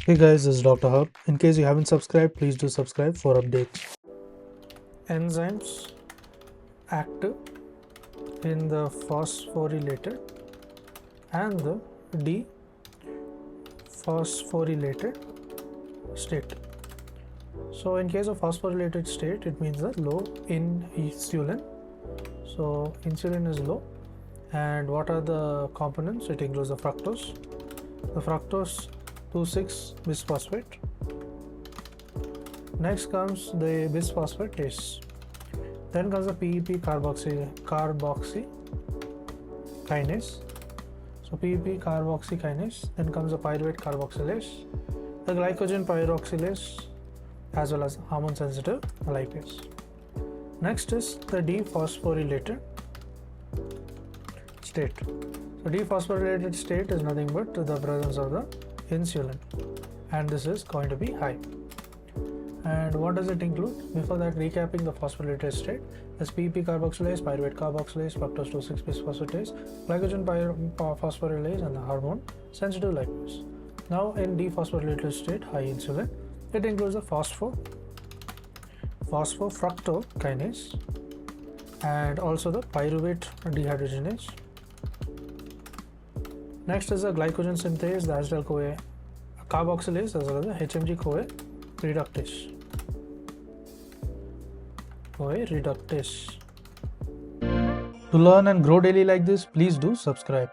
Hey guys, this is Dr. Hub. In case you haven't subscribed, please do subscribe for updates. Enzymes active in the phosphorylated and the dephosphorylated state. So in case of phosphorylated state, it means that low in insulin. So insulin is low. And what are the components? It includes the fructose. The fructose 2,6 bisphosphate. Next comes the bisphosphatase. Then comes the PEP carboxy kinase. So PEP carboxy kinase. Then comes the pyruvate carboxylase, the glycogen pyroxylase, as well as hormone sensitive lipase. Next is the dephosphorylated state. So dephosphorylated state is nothing but the presence of the insulin, and this is going to be high. And what does it include? Before that, recapping the phosphorylated state: is PEP carboxylase, pyruvate carboxylase, fructose 2,6 bisphosphatase, glycogen phosphorylase, and the hormone sensitive lipase. Now in dephosphorylated state, high insulin, it includes the phosphofructokinase and also the pyruvate dehydrogenase. Next is the glycogen synthase, the acetyl-CoA carboxylase, as well as the Hmge-CoA reductase. To learn and grow daily like this, please do subscribe.